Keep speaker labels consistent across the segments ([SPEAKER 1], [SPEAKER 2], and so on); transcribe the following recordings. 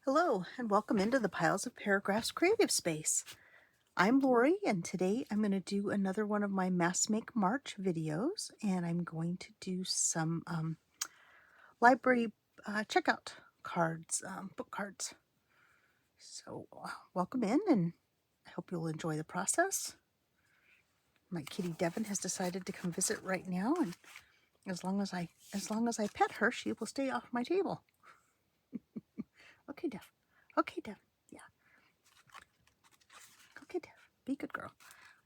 [SPEAKER 1] Hello, and welcome into the Piles of Paragraphs creative space. I'm Lori, and today I'm going to do another one of my Mass Make March videos, and I'm going to do some library checkout cards, book cards. So welcome in, and I hope you'll enjoy the process. My kitty Devin has decided to come visit right now, and as long as I pet her, she will stay off my table. Okay, Dev. Okay, Dev. Yeah. Okay, Dev. Be a good girl.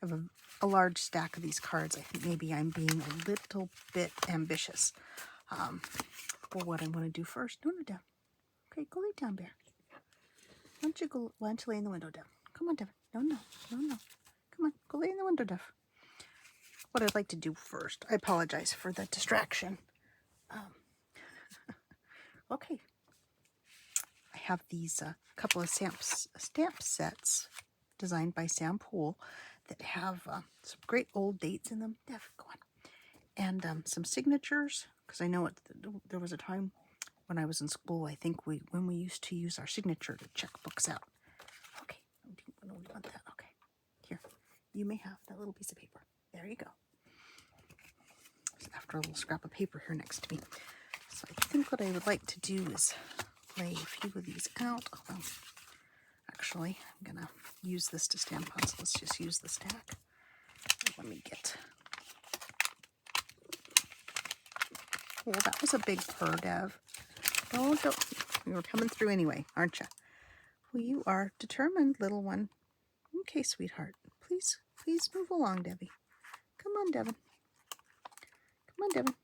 [SPEAKER 1] I have a large stack of these cards. I think maybe I'm being a little bit ambitious for what I want to do first. No, Dev. Okay, go lay down, Bear. Why don't you lay in the window, Dev? Come on, Dev. No. Come on, go lay in the window, Dev. What I'd like to do first, I apologize for the distraction. Okay. I have these couple of stamp sets designed by Sam Poole that have some great old dates in them. Dev, go on. And some signatures, because I know there was a time when I was in school, I think when we used to use our signature to check books out. Okay, no, we want that. Okay, here, you may have that little piece of paper. There you go. So after a little scrap of paper here next to me. So I think what I would like to do is lay a few of these out. Although, actually, I'm gonna use this to stamp on, so let's just use the stack. Let me get. Oh, that was a big purr, Dev. Oh, don't. You were coming through anyway, aren't you? Well, you are determined, little one. Okay, sweetheart. Please move along, Debbie. Come on, Devin. Come on, Devin.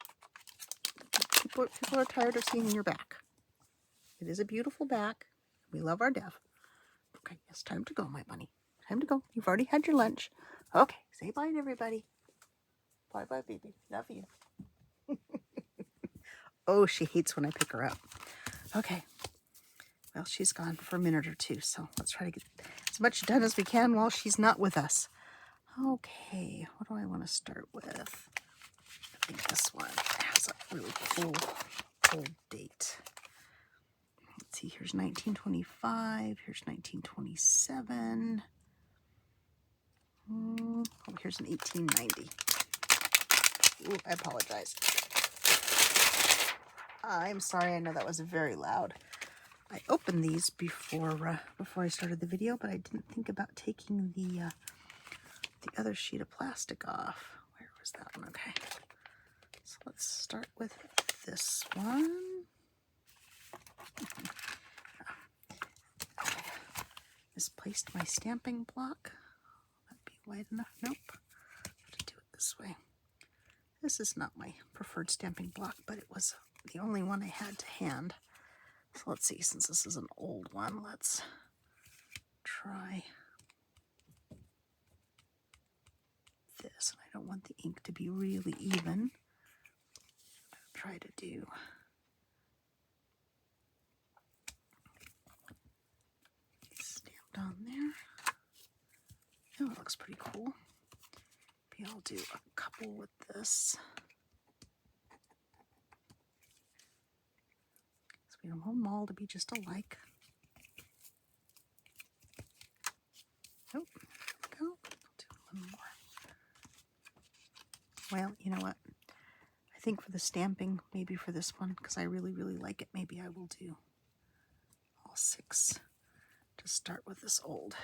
[SPEAKER 1] People are tired of seeing your back. It is a beautiful back. We love our Dev. Okay, it's time to go, my bunny. Time to go. You've already had your lunch. Okay, say bye to everybody. Bye-bye, baby. Love you. Oh, she hates when I pick her up. Okay. Well, she's gone for a minute or two, so let's try to get as much done as we can while she's not with us. Okay, what do I want to start with? I think this one has a really cool old date. Let's see, here's 1925, here's 1927. Oh, here's an 1890. Ooh, I apologize. I'm sorry, I know that was very loud. I opened these before I started the video, but I didn't think about taking the other sheet of plastic off. Where was that one? Okay. So let's start with this one. Misplaced my stamping block. That'd be wide enough. Nope. To do it this way. This is not my preferred stamping block, but it was the only one I had to hand. So let's see, since this is an old one, let's try this. And I don't want the ink to be really even. I'll try to do stamped on there. Oh, it looks pretty cool. Maybe I'll do a couple with this. So we don't want them all to be just alike. Oh, there we go. I'll do one more. Well, you know what? I think for the stamping, maybe for this one, because I really, really like it, maybe I will do all 6 to start with this old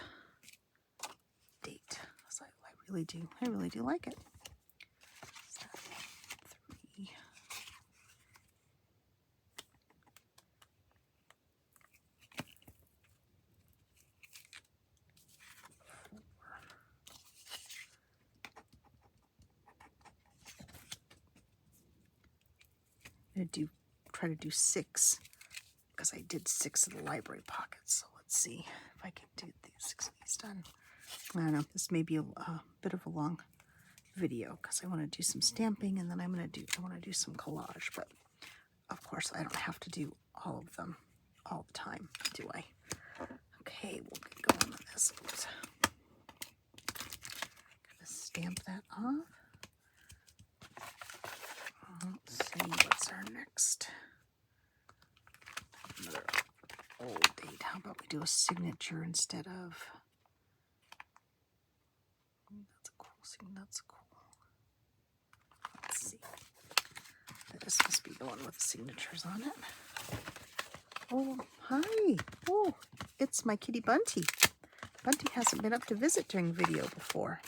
[SPEAKER 1] date. So I really do like it. So 3. 4. I'm going to try to do 6 because I did 6 of the library pockets. So let's see if I can do 6 of these done. I don't know, this may be a bit of a long video because I want to do some stamping and then I want to do some collage, but of course I don't have to do all of them all the time, do I? Okay, we'll get going with this. Oops. Gonna stamp that off. Let's see, what's our next? Another old date. How about we do a signature instead of... That's a cool signature. That's cool. Let's see. This must be the one with the signatures on it. Oh, hi. Oh, it's my kitty Bunty. Bunty hasn't been up to visit during video before.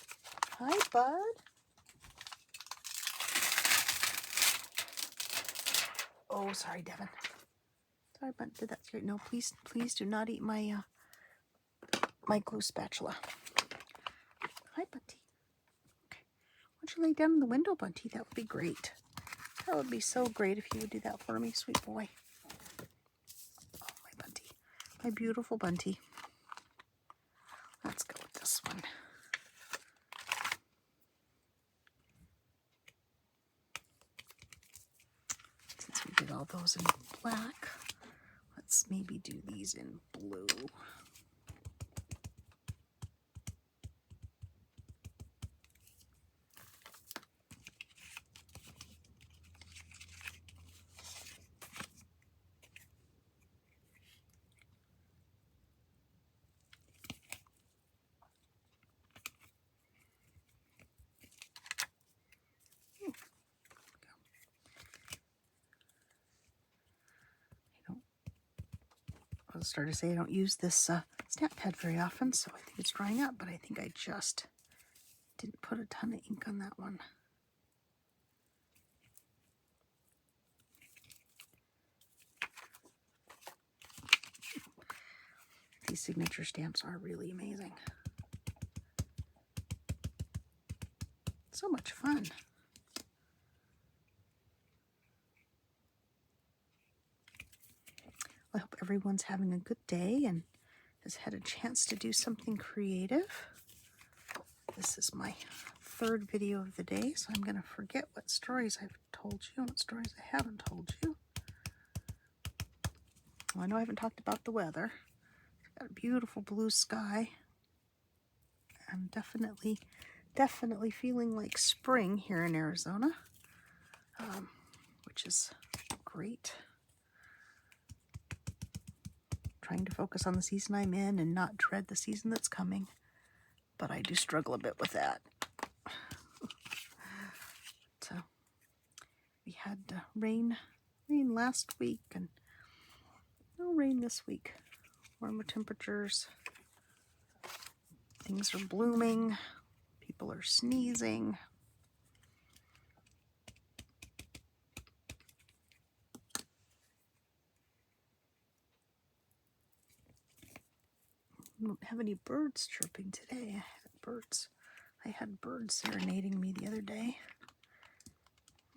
[SPEAKER 1] Hi, bud. Oh, sorry, Devin. Sorry, Bunty. Did that scare you? No, please, please do not eat my my glue spatula. Hi, Bunty. Okay. Why don't you lay down in the window, Bunty? That would be great. That would be so great if you would do that for me, sweet boy. Oh, my Bunty. My beautiful Bunty. Let's go with this one. Since we did all those in black, let's maybe do these in blue. I was starting to say I don't use this stamp pad very often, so I think it's drying up, but I think I just didn't put a ton of ink on that one. These signature stamps are really amazing. So much fun. I hope everyone's having a good day and has had a chance to do something creative. This is my third video of the day, so I'm going to forget what stories I've told you and what stories I haven't told you. Well, I know I haven't talked about the weather. It's got a beautiful blue sky. I'm definitely feeling like spring here in Arizona, which is great. Trying to focus on the season I'm in and not dread the season that's coming, but I do struggle a bit with that. So we had rain last week and no rain this week. Warmer temperatures. Things are blooming. People are sneezing. I don't have any birds chirping today. I had birds serenading me the other day.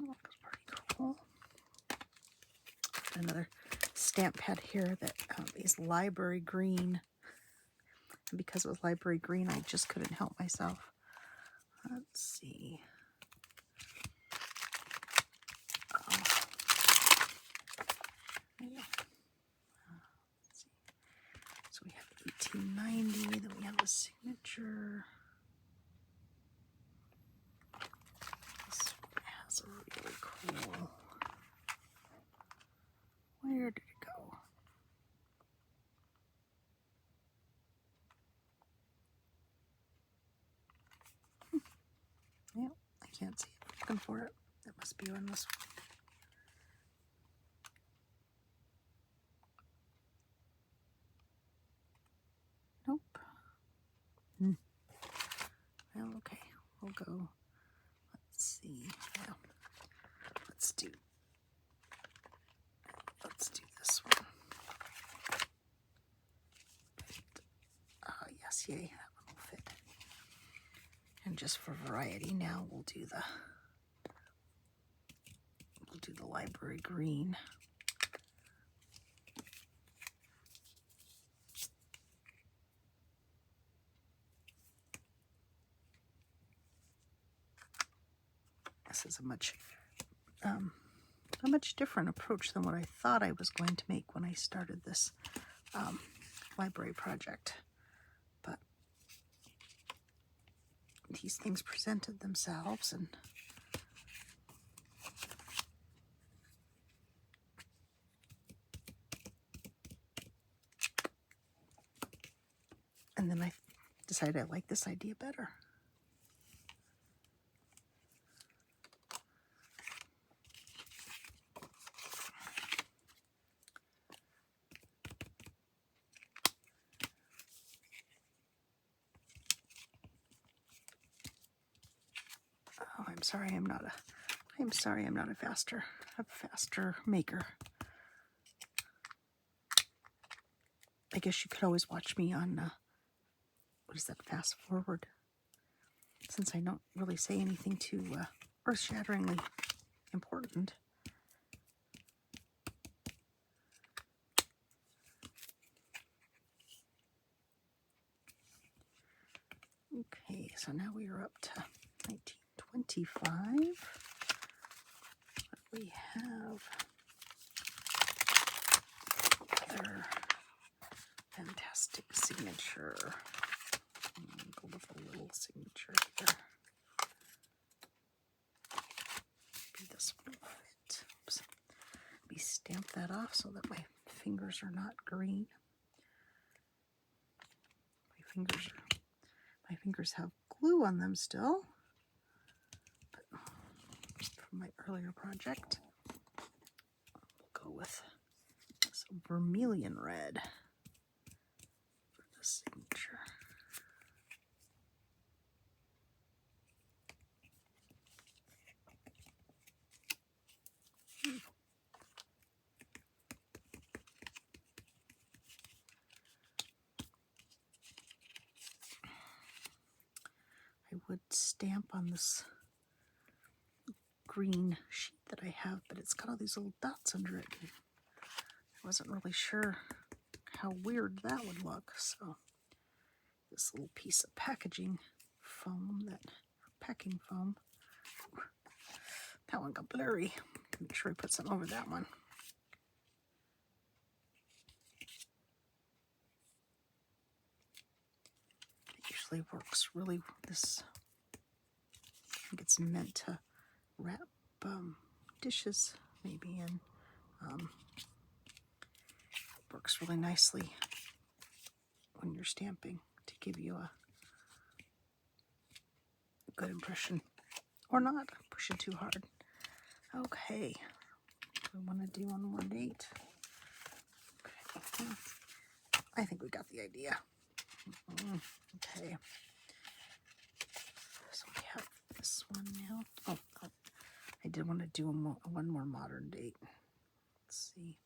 [SPEAKER 1] Oh, that was pretty cool. Another stamp pad here that is library green. And because it was library green, I just couldn't help myself. Let's see. Let's see. So we have 1890, then we have a signature. This one has a really cool. Where did it go? Yeah, I can't see it. I'm looking for it. It must be on this one. Nope. Well, okay. We'll go. Let's see. Well, let's do this one. Yes, yay, that one will fit. And just for variety, now we'll do the library green. This is a much different approach than what I thought I was going to make when I started this library project. But these things presented themselves, and And then I decided I like this idea better. Oh, I'm sorry I'm not a faster maker. I guess you could always watch me on, what is that, fast forward? Since I don't really say anything too earth-shatteringly important. Okay, so now we are up to 1925. We have another fantastic signature. Go with a little signature here. Maybe this one will fit. Oops. Let me stamp that off so that my fingers are not green. My fingers have glue on them still, but from my earlier project, we'll go with some vermilion red for the signature. I would stamp on this green sheet that I have, but it's got all these little dots under it. I wasn't really sure how weird that would look, so this little piece of packaging foam, packing foam, that one got blurry. Make sure I put some over that one. It usually works really, I think it's meant to wrap dishes maybe in. Works really nicely when you're stamping to give you a good impression, or not pushing too hard. Okay, we want to do one more date. Okay, I think we got the idea. Okay, so we have this one now. Oh, I did want to do one more modern date. Let's see.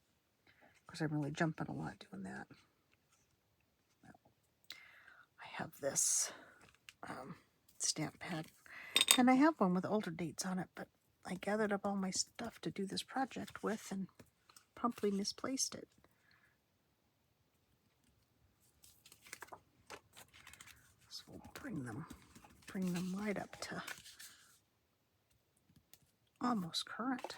[SPEAKER 1] Of course, I'm really jumping a lot doing that. I have this stamp pad, and I have one with older dates on it, but I gathered up all my stuff to do this project with and promptly misplaced it. So we'll bring them right up to almost current.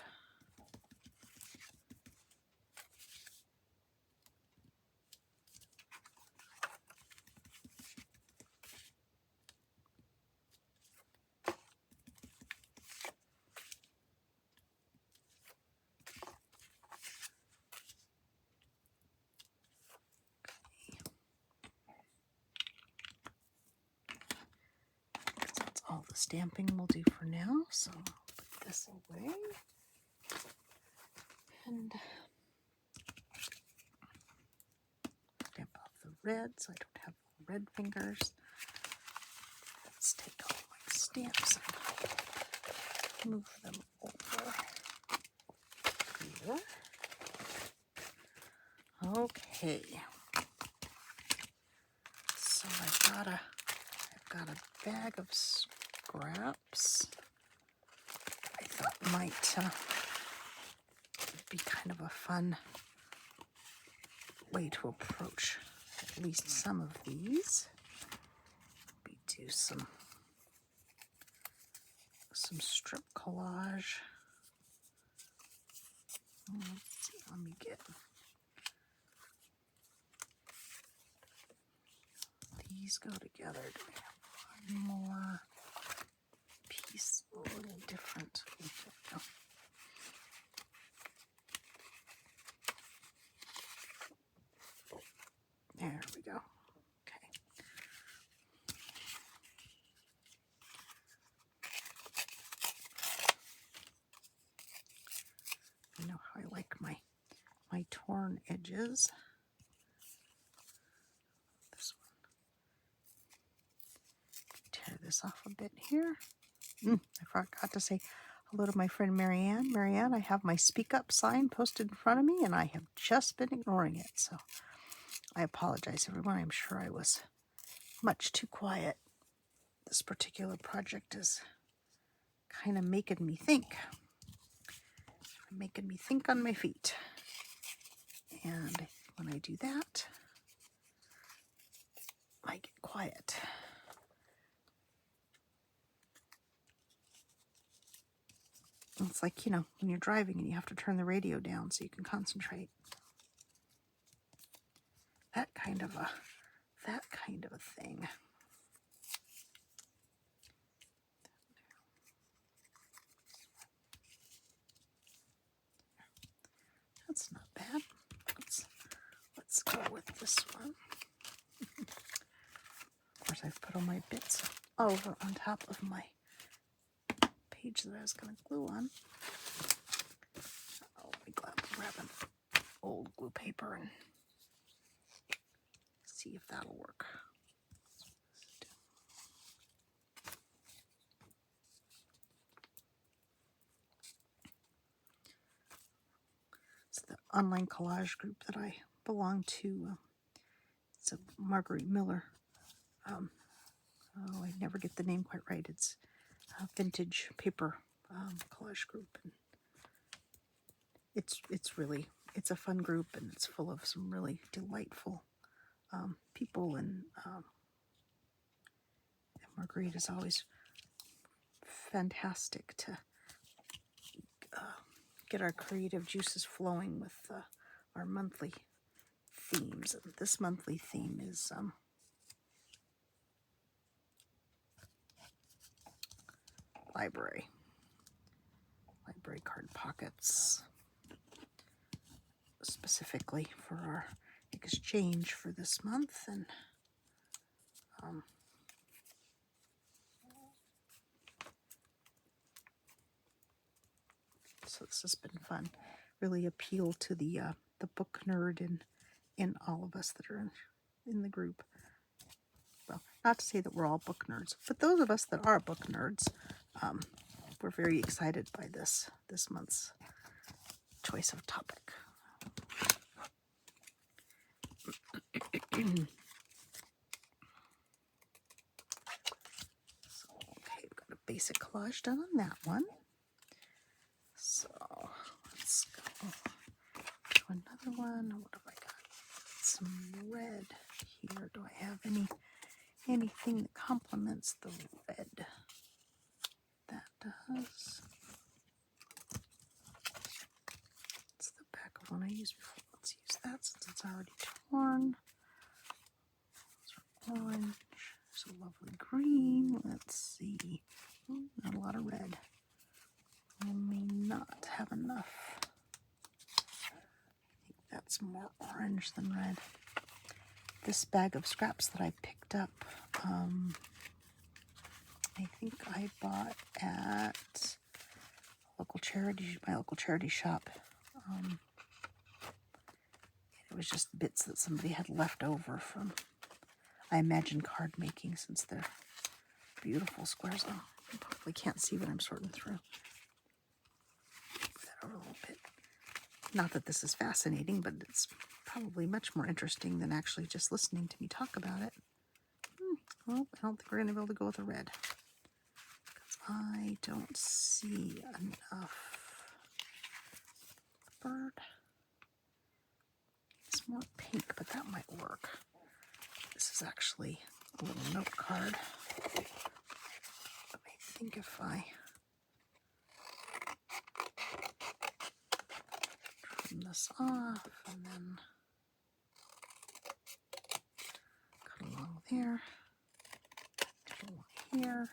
[SPEAKER 1] That's all the stamping we'll do for now, so I'll put this away. And stamp off the red so I don't have red fingers. Let's take all my stamps and move them over here. Okay. So I've got a bag of scraps. I thought might be kind of a fun way to approach at least some of these. We do some strip collage. Let's see, let me get these go together. Do we have one more piece a little different? There we go. Okay. edges. This one. Tear this off a bit here. I forgot to say hello to my friend Marianne. Marianne, I have my speak up sign posted in front of me and I have just been ignoring it. So I apologize, everyone. I'm sure I was much too quiet. This particular project is kind of making me think. Making me think on my feet. And when I do that, I get quiet. It's like, you know, when you're driving and you have to turn the radio down so you can concentrate. That kind of a thing. That's not bad. Let's go with this one. Of course, I've put all my bits over on top of my page that I was going to glue on. Oh, let me grab an old glue paper and see if that'll work. It's the online collage group that I belong to. It's a Marguerite Miller. I never get the name quite right. It's a vintage paper collage group. And it's a fun group, and it's full of some really delightful people. And Marguerite is always fantastic to get our creative juices flowing with our monthly themes. And this monthly theme is library card pockets, specifically for our exchange for this month. And so this has been fun. Really appeal to the book nerd in all of us that are in the group. Well, not to say that we're all book nerds, but those of us that are book nerds, we're very excited by this month's choice of topic. So, okay, we've got a basic collage done on that one. So let's go to another one. What have I got? Some red here. Do I have anything that complements the red? That does. It's the back of one I used before. Let's use that since it's already torn. Orange. There's a lovely green. Let's see. Not a lot of red. I may not have enough. I think that's more orange than red. This bag of scraps that I picked up, I think I bought at my local charity shop. It was just bits that somebody had left over from, I imagine, card making, since they're beautiful squares. Oh, you probably can't see what I'm sorting through. Move that over a little bit. Not that this is fascinating, but it's probably much more interesting than actually just listening to me talk about it. Well, I don't think we're going to be able to go with a red. I don't see enough. Bird. It's more pink, but that might work. This is actually a little note card. Let me think if I trim this off and then cut along there, cut along here.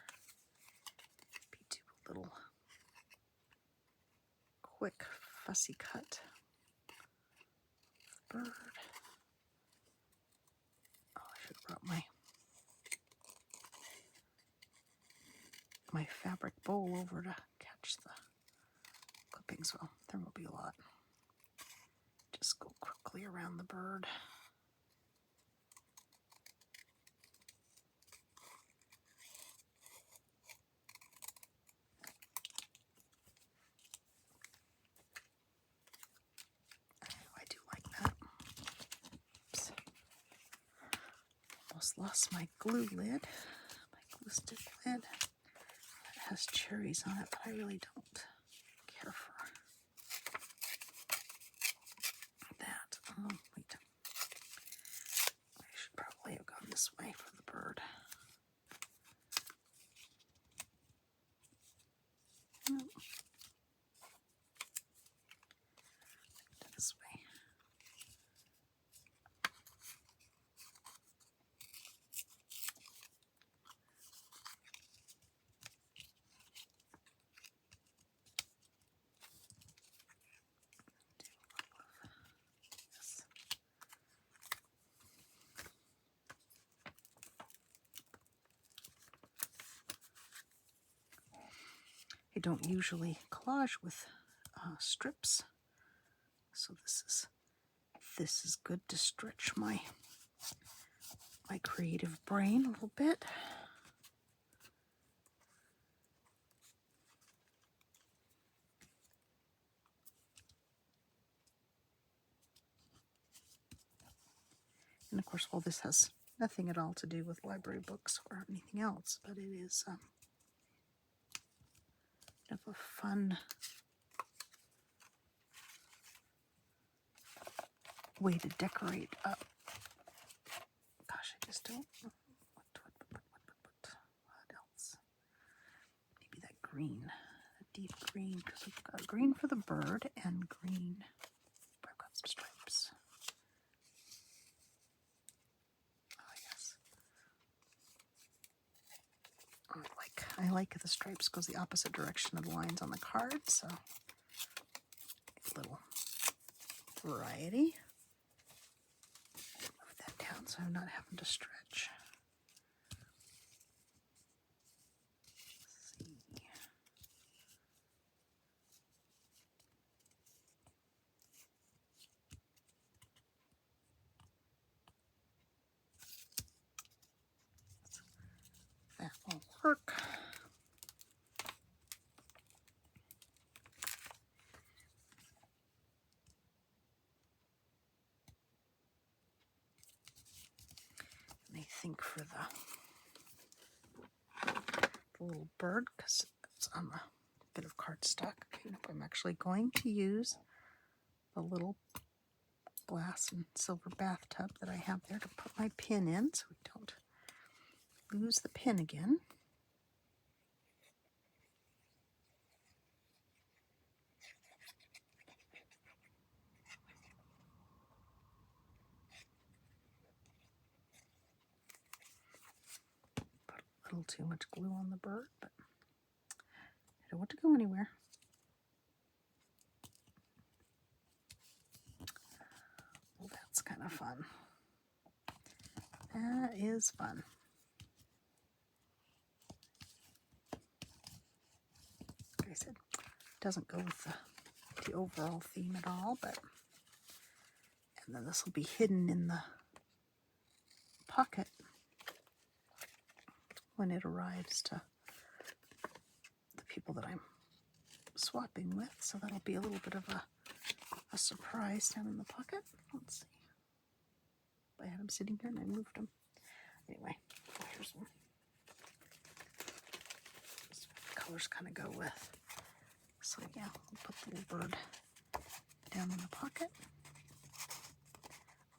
[SPEAKER 1] Maybe do a little quick fussy cut. Bird. Oh, I should have brought my fabric bowl over to catch the clippings. Well, there will be a lot. Just go directly around the bird. I do like that. Oops. Almost lost my glue lid, my glue stick lid. It has cherries on it, but I really don't care for that. Oh, wait. I should probably have gone this way for the bird. No. This way. Yes. I don't usually collage with strips, so this is good to stretch my creative brain a little bit. And of course, well, this has nothing at all to do with library books or anything else, but it is kind of a fun way to decorate up. Gosh, I just don't know what else. Maybe that green, a deep green, because we've got green for the bird and green. I've got some stripes. Oh, yes. I like the stripes goes the opposite direction of the lines on the card, so a little variety. Move that down so I'm not having to stretch. Let's see. That will work. And I think for the little bird, because it's on a bit of cardstock, I'm actually going to use the little glass and silver bathtub that I have there to put my pin in so we don't lose the pin again. Put a little too much glue on the bird, but I don't want to go anywhere. Well, that's kind of fun. That is fun. Like I said, it doesn't go with the overall theme at all, but and then this will be hidden in the pocket when it arrives to the people that I'm swapping with, so that'll be a little bit of a surprise down in the pocket. Let's see. I had them sitting here and I moved them. Anyway, here's one. Just what the colors kind of go with. So yeah, we'll put the little bird down in the pocket.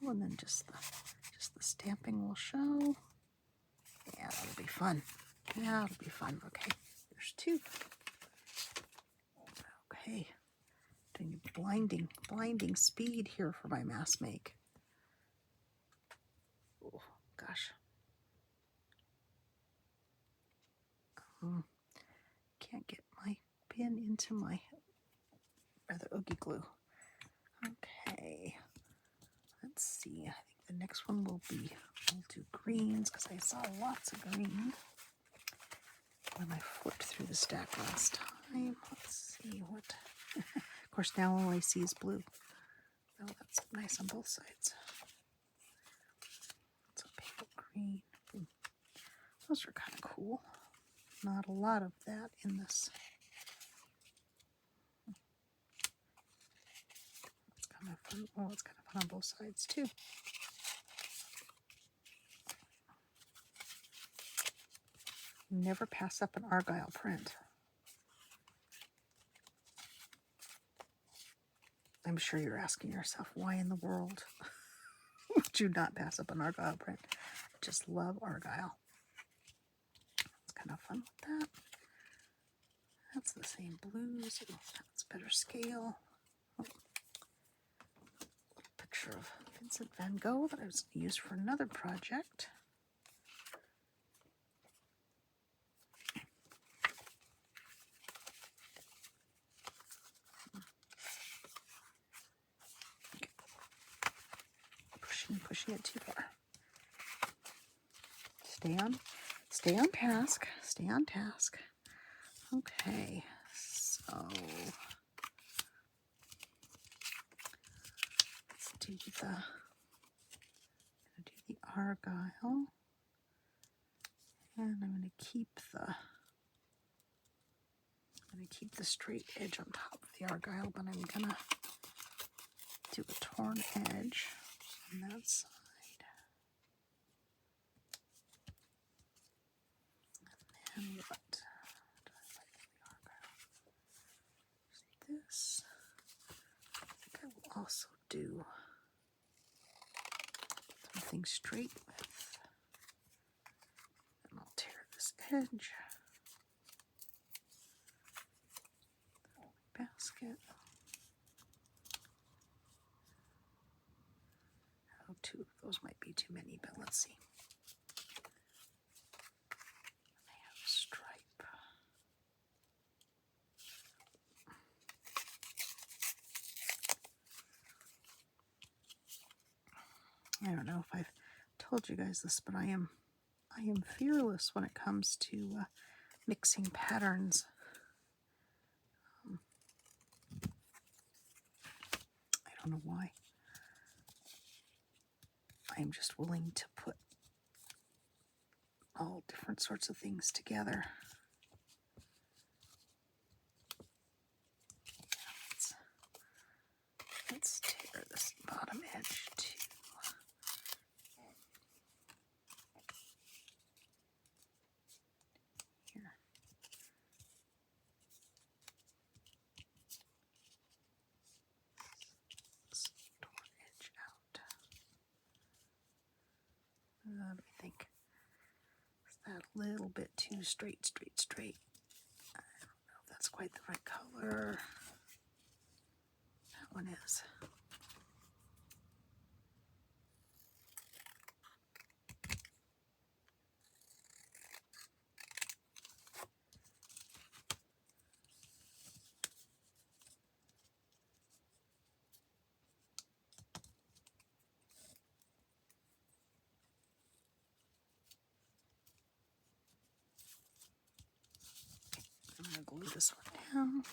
[SPEAKER 1] Oh, and then just the stamping will show. Yeah, that'll be fun. Yeah, it'll be fun. Okay, there's two. Okay, doing blinding speed here for my mass make. Oh gosh. Can't get my pin into my rather oogie glue. Okay, let's see. I think the next one will be, we'll do greens because I saw lots of green when I flipped through the stack last time. Let's see what. Of course, now all I see is blue. Oh, that's nice on both sides. It's a pale green. Ooh, those are kind of cool. Not a lot of that in this. It's kind of fun. Oh, it's kind of fun on both sides too. Never pass up an Argyle print. I'm sure you're asking yourself, why in the world would you not pass up an Argyle print? I just love Argyle. It's kind of fun with that. That's the same blues. That's better scale. Oh, picture of Vincent van Gogh that I was going to use for another project. Pushing it too far. Stay on task. Stay on task. Okay, so let's do the Argyle, and I'm going to keep the straight edge on top of the Argyle, but I'm going to do a torn edge on that side. And what do I like the Argyle? This. I think I will also do something straight with, and I'll tear this edge. Basket. Oh, two of those might be too many, but let's see. They have a stripe. I don't know if I've told you guys this, but I am fearless when it comes to mixing patterns. I don't know why. I am just willing to put all different sorts of things together. Let's tear this bottom edge too. Here. Let's torn edge out. Let me think. Is that a little bit too straight? I don't know if that's quite the right color. That one is. I'm going to glue this one down.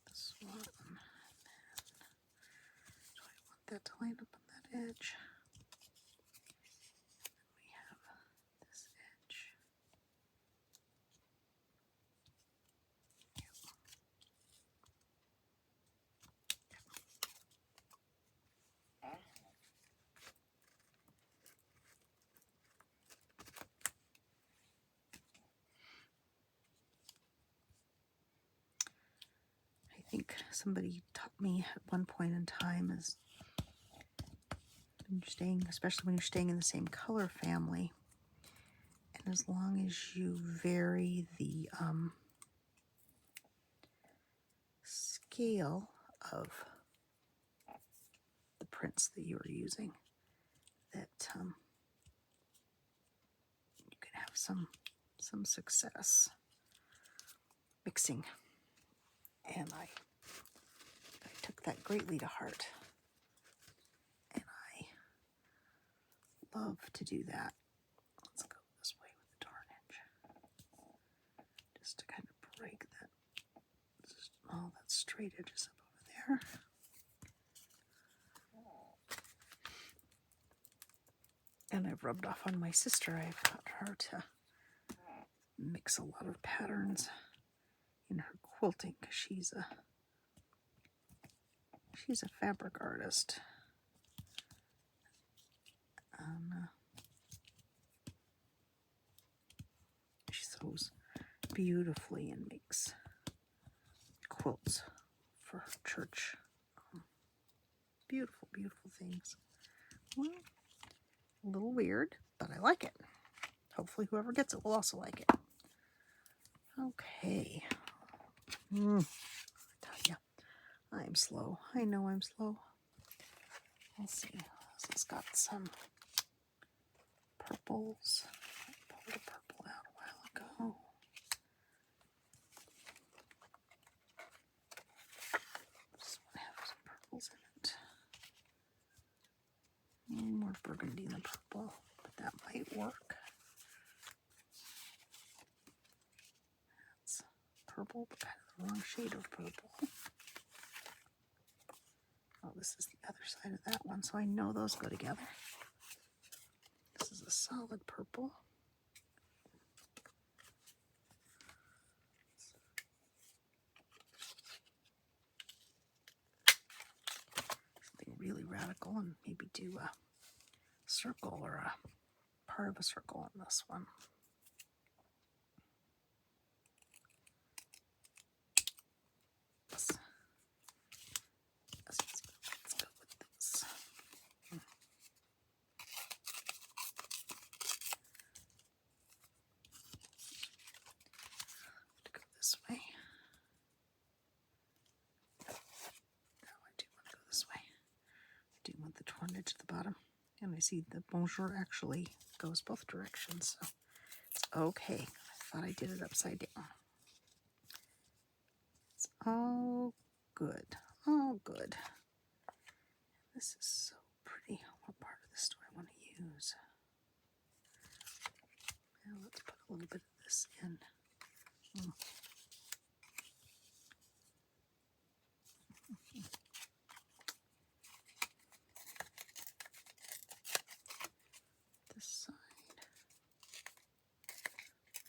[SPEAKER 1] This one. And then, do I want that to line up on that edge? We have this edge. I think somebody taught me at one point in time is when you're staying, especially when you're staying in the same color family, and as long as you vary the scale of the prints that you are using, that some success mixing, and I took that greatly to heart, and I love to do that. Let's go this way with the darn edge, just to kind of break that, all that straight edges up over there. And I've rubbed off on my sister. I've got her to mix a lot of patterns in her quilting because she's a fabric artist. She sews beautifully and makes quilts for her church. Beautiful, beautiful things. Well, a little weird, but I like it. Hopefully whoever gets it will also like it. Okay. I tell you, I'm slow. I know I'm slow. Let's see. This has got some purples. I pulled a purple out a while ago. This one has some purples in it. More burgundy than purple, but that might work. That's purple, but kind of the wrong shade of purple. Oh, this is the other side of that one, so I know those go together. This is a solid purple. Something really radical, and maybe do a circle or a part of a circle on this one. Let's go with this. To go this way. No, I do want to go this way. I do want the torn edge at the bottom. And I see the bonjour actually goes both directions, so it's okay. I thought I did it upside down. It's all good. All good. This is so pretty. What part of this do I want to use? Now let's put a little bit of this in. This side.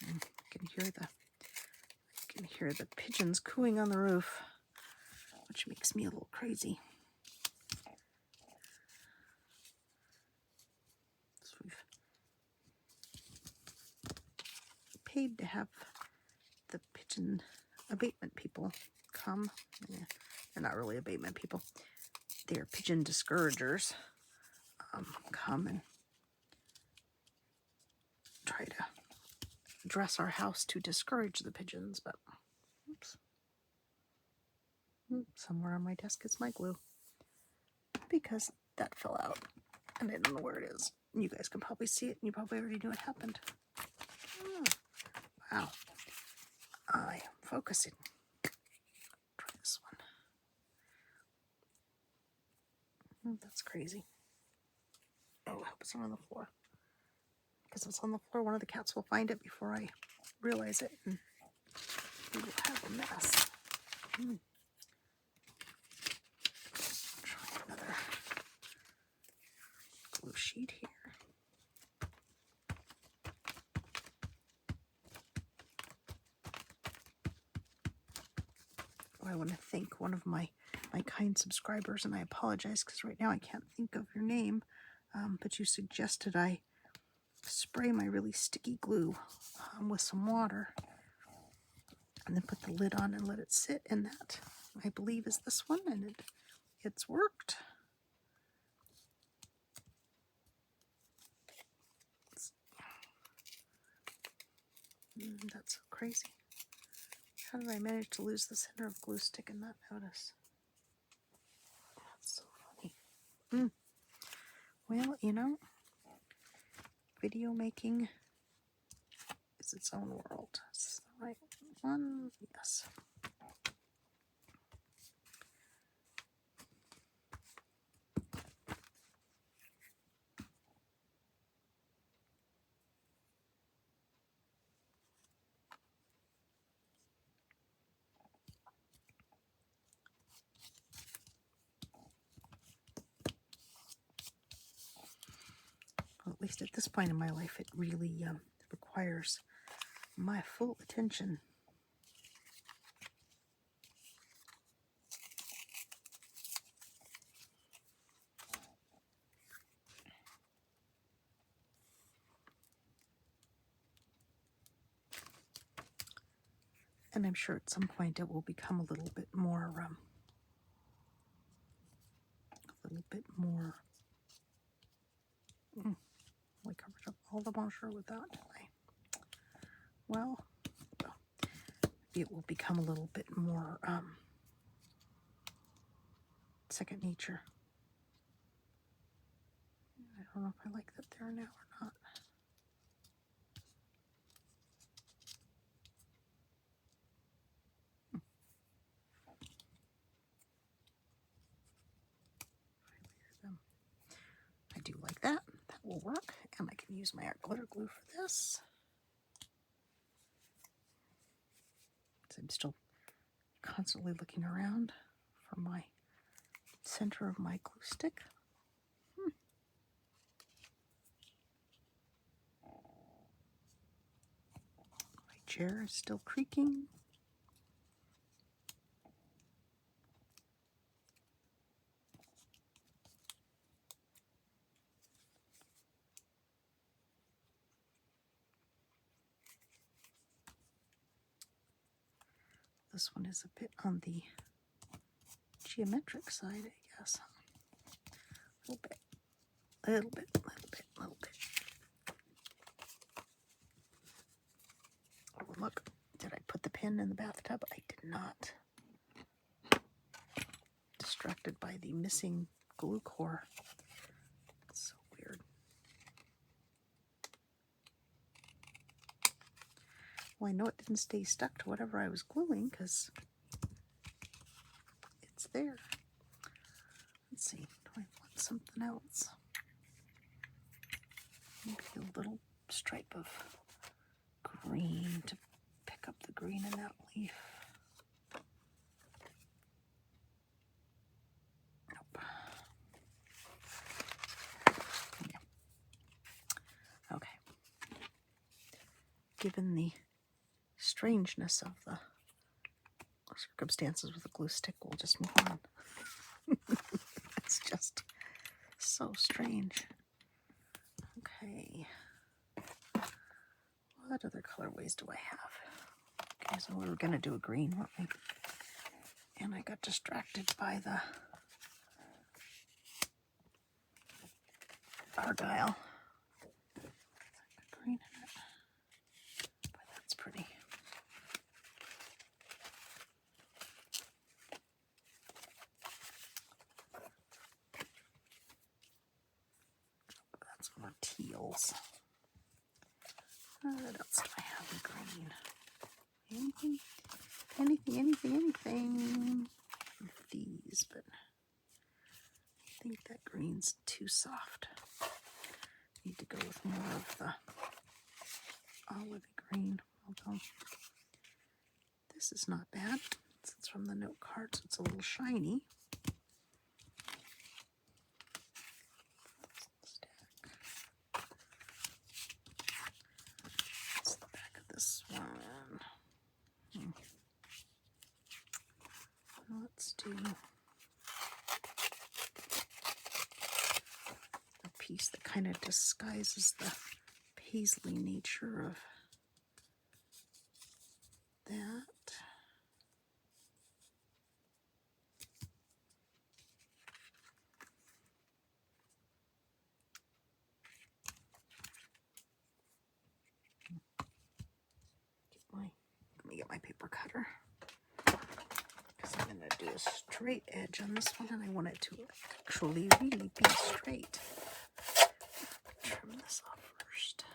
[SPEAKER 1] I can hear the pigeons cooing on the roof, which makes me a little crazy. So we've paid to have the pigeon abatement people come. Yeah, they're not really abatement people. They're pigeon discouragers. Come and try to dress our house to discourage the pigeons, but oops. Somewhere on my desk is my glue because that fell out and I don't know where it is. You guys can probably see it and you probably already knew it happened. Wow. I am focusing. Try this one. That's crazy. Oh, I hope it's not on the floor. Because if it's on the floor, one of the cats will find it before I realize it, and we will have a mess. Try another glue sheet here. Oh, I want to thank one of my kind subscribers, and I apologize because right now I can't think of your name, but you suggested I spray my really sticky glue with some water and then put the lid on and let it sit, and that I believe is this one, and it's worked. That's so crazy. How did I manage to lose the center of glue stick and not notice? That's so funny. Well, you know, video making has its own world. Is this the right one? Yes. Well, at least at this point in my life, it really requires my full attention. And I'm sure at some point it will become a little bit more, I covered up all the bonjour with that, didn't I? Well, maybe it will become a little bit more second nature. I don't know if I like that there now or not. I do like that. That will work. And I can use my art glitter glue for this. So I'm still constantly looking around for my center of my glue stick. My chair is still creaking. This one is a bit on the geometric side, I guess. A little bit, a little bit, a little bit, a little bit. Oh, look, did I put the pin in the bathtub? I did not. Distracted by the missing glue core. It's so weird. Well, I know it didn't stay stuck to whatever I was gluing because it's there. Let's see, do I want something else? Maybe a little stripe of green to pick up the green in that leaf. Nope. Yeah. Okay. Given the strangeness of the circumstances with the glue stick, we'll just move on. It's just so strange. Okay. What other colorways do I have? Okay, so we were going to do a green, weren't we? And I got distracted by the Argyle. Green in it. But that's pretty. That's more teals. What else do I have in green? Anything? Anything with these, but I think that green's too soft. Need to go with more of the olive green, although this is not bad. It's from the note cards. It's a little shiny. That's the back of this one. Let's do a piece that kind of disguises the paisley nature of that. Let me get my paper cutter. Because I'm going to do a straight edge on this one, and I want it to actually really be straight. Trim this off first.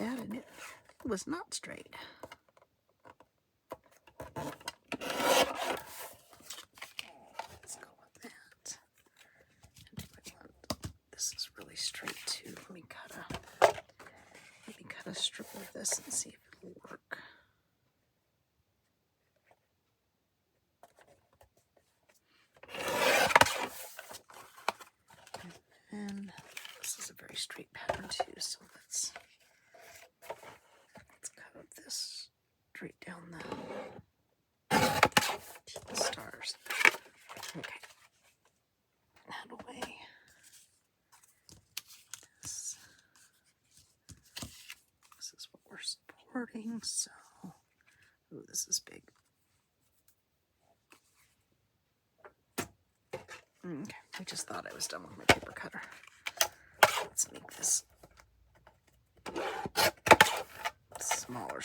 [SPEAKER 1] that, and it was not straight. Let's go with that. This is really straight too. Let me cut a strip of this and see if it'll work. And this is a very straight pattern too, so let's cut up this straight down the stars. Okay. That away. This is what we're supporting, so ooh, this is big. Okay, I just thought I was done with my paper cutter. Let's make this smaller.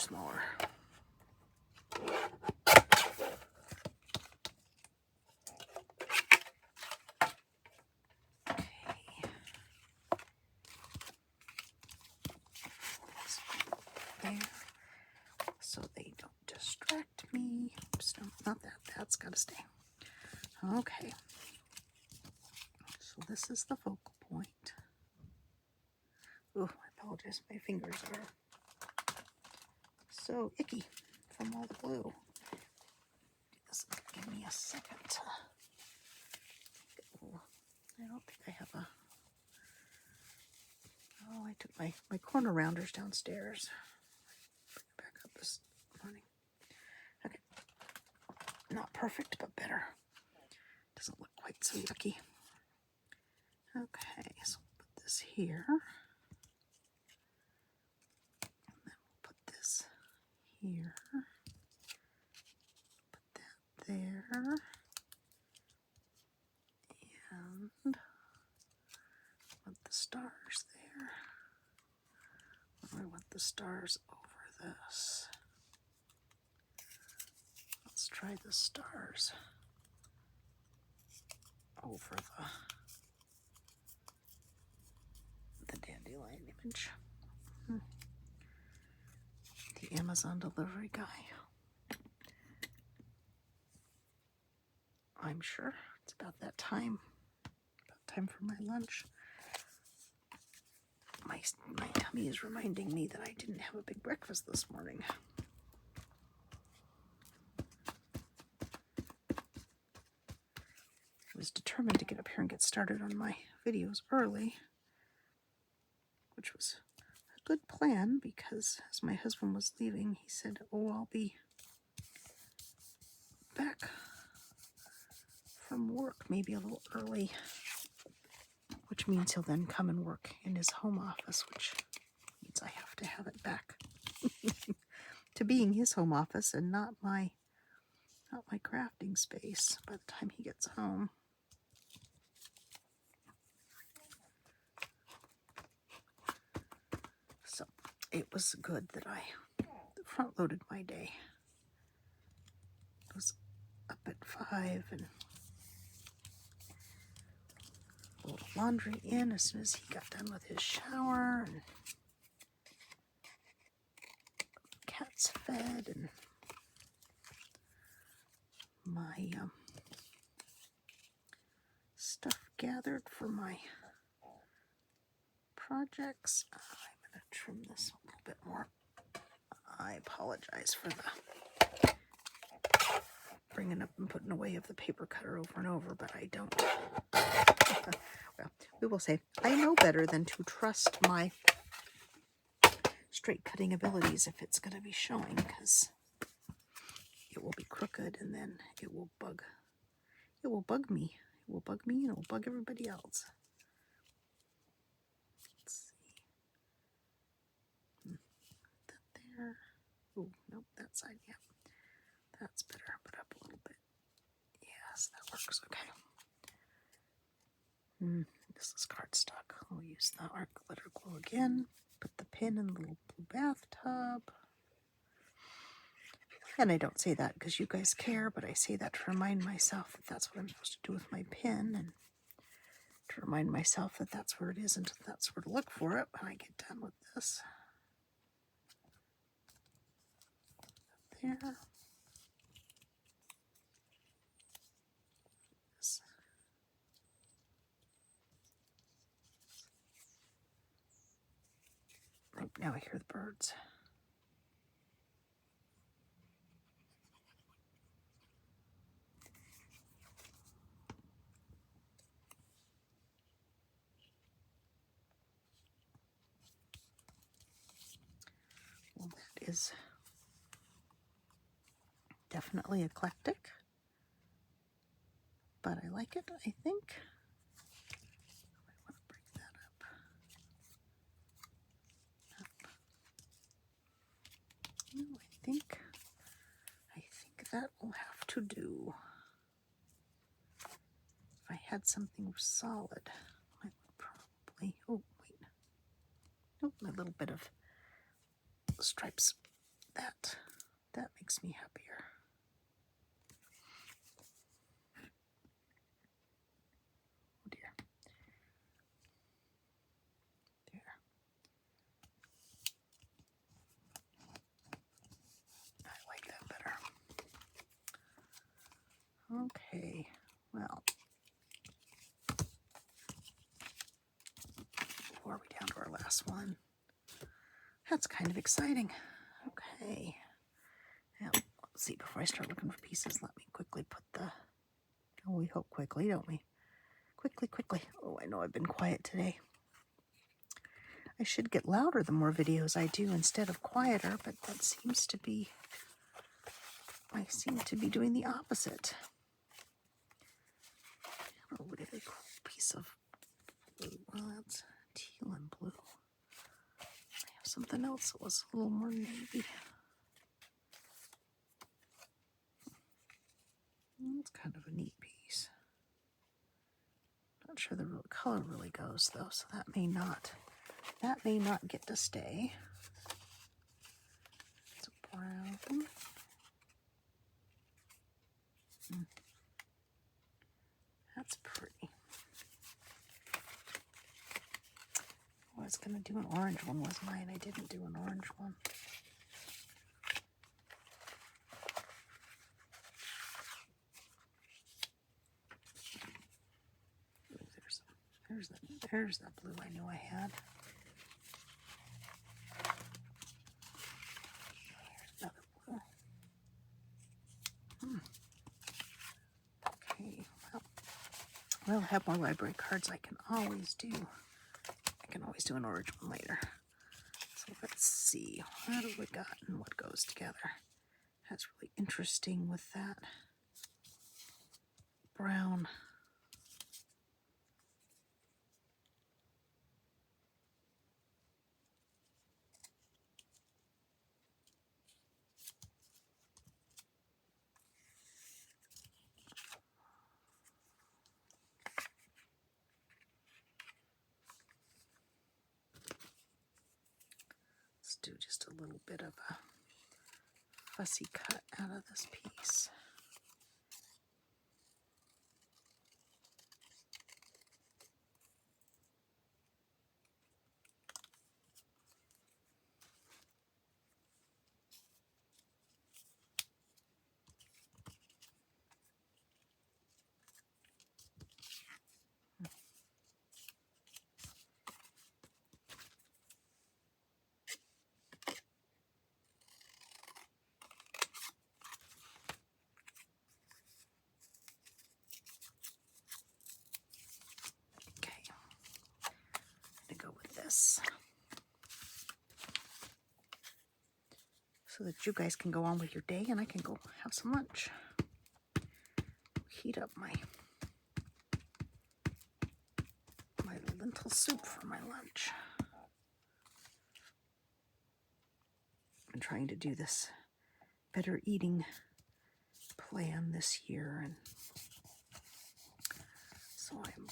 [SPEAKER 1] There, so they don't distract me. Oops, no, not that. That's got to stay. Okay. So this is the focal point. Oh, I apologize. My fingers are so icky from all the glue. This will give me a second to... I don't think I have a... Oh, I took my corner rounders downstairs. Bring it back up this morning. Okay. Not perfect, but better. Doesn't look quite so yucky. Okay, so we'll put this here. And then we'll put this here. Put that there. And put the stars there. I want the stars over this. Let's try the stars over the dandelion image. The Amazon delivery guy. I'm sure it's about that time. About time for my lunch. My tummy is reminding me that I didn't have a big breakfast this morning. I was determined to get up here and get started on my videos early, which was a good plan because as my husband was leaving, he said, oh, I'll be back from work maybe a little early, which means he'll then come and work in his home office, which means I have to have it back to being his home office and not my crafting space by the time he gets home. So it was good that I front-loaded my day. I was up at 5 and a little laundry in as soon as he got done with his shower, and cats fed, and my stuff gathered for my projects. I'm going to trim this a little bit more. I apologize for the bringing up and putting away of the paper cutter over and over, but I don't. Well, we will say, I know better than to trust my straight cutting abilities if it's going to be showing, because it will be crooked and then it will bug me. It will bug me and it will bug everybody else. Let's see. Put that there. Oh, nope, that side, yeah. That's better. Put up a little bit. Yes, that works okay. This is cardstock. I'll use the art glitter glue again. Put the pin in the little blue bathtub. And I don't say that because you guys care, but I say that to remind myself that that's what I'm supposed to do with my pin, and to remind myself that that's where it is and that's where to look for it when I get done with this. there. This. Oh, now I hear the birds. Well, that is definitely eclectic, but I like it, I think. I want to break that up. No, I think that will have to do. If I had something solid, I would probably, oh wait, nope, a little bit of stripes. That makes me happier. Oh dear. There. I like that better. Okay, well, before we down to our last one. That's kind of exciting. Okay. Now, let's see, before I start looking for pieces, let me quickly put the, oh, we hope quickly, don't we? Quickly. Oh, I know I've been quiet today. I should get louder the more videos I do instead of quieter, but that seems to be, I seem to be doing the opposite. Oh, what a cool piece of blue. Well, that's teal and blue. I have something else that was a little more navy. It's kind of a neat piece. Not sure the real color really goes though, so that may not get to stay. It's a brown. That's pretty. I was gonna do an orange one, was mine. I didn't do an orange one. There's that blue I knew I had. There's another blue. Okay, well, we'll have more library cards. I can always do an orange one later. So let's see, what have we got and what goes together? That's really interesting with that brown. Let's do just a little bit of a fussy cut out of this piece. So that you guys can go on with your day and I can go have some lunch. Heat up my lentil soup for my lunch. I'm trying to do this better eating plan this year, and so I'm,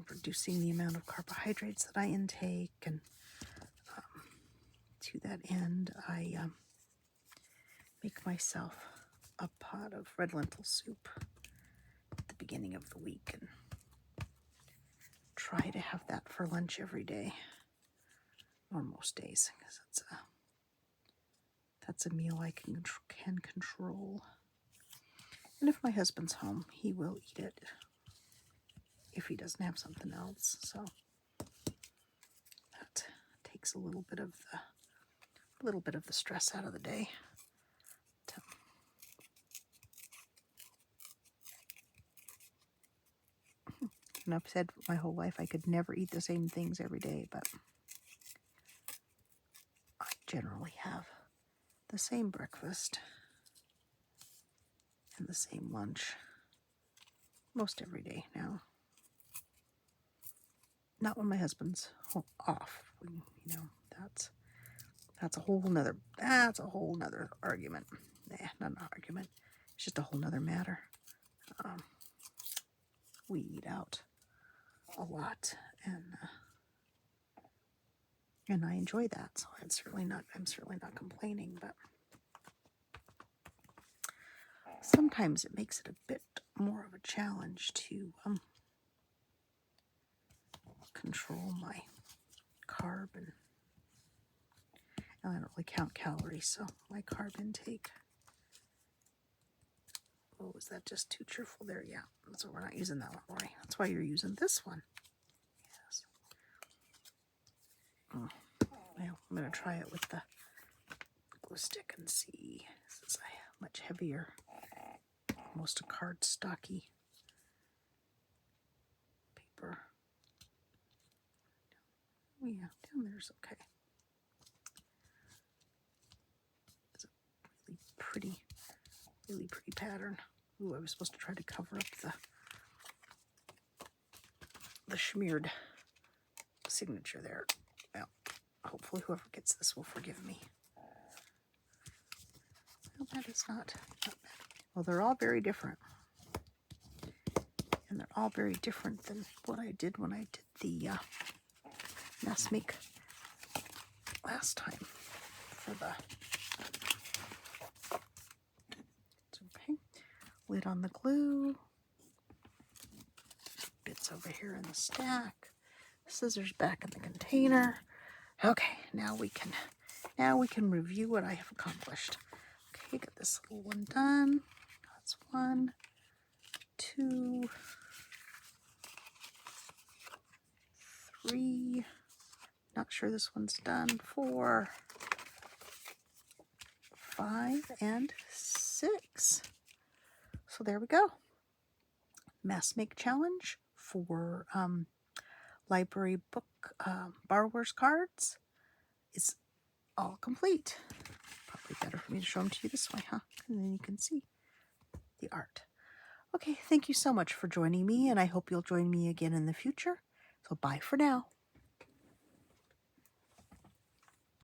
[SPEAKER 1] reducing the amount of carbohydrates that I intake, and to that end, I make myself a pot of red lentil soup at the beginning of the week and try to have that for lunch every day, or most days, because That's a meal I can control. And if my husband's home, he will eat it if he doesn't have something else. So that takes a little bit of the stress out of the day. And I've said my whole life I could never eat the same things every day, but I generally have the same breakfast and the same lunch most every day now. Not when my husband's off. You know, that's a whole nother argument. Not an argument. It's just a whole nother matter. We eat out a lot, and I enjoy that. So I'm certainly not complaining, but sometimes it makes it a bit more of a challenge to control my carb, and I don't really count calories, so my carb intake. Oh, was that just too cheerful there? Yeah, so we're not using that one, Lori. That's why you're using this one. Yes. Well, I'm going to try it with the glue stick and see. This is much heavier, almost a cardstocky paper. Oh yeah, down there's okay. It's a really pretty pattern. Ooh, I was supposed to try to cover up the smeared signature there. Well, hopefully whoever gets this will forgive me. Well, that is not bad. Well, they're all very different. And they're all very different than what I did when I did the Mass Make last time for the... It's okay. Lid on the glue. Bits over here in the stack. Scissors back in the container. Okay, now we can review what I have accomplished. Okay, got this little one done. That's 1, 2, 3. Not sure this one's done. 4, 5, and 6. So there we go. Mass Make Challenge for library book borrowers cards is all complete. Probably better for me to show them to you this way, huh? And then you can see the art. Okay, thank you so much for joining me, and I hope you'll join me again in the future. So bye for now.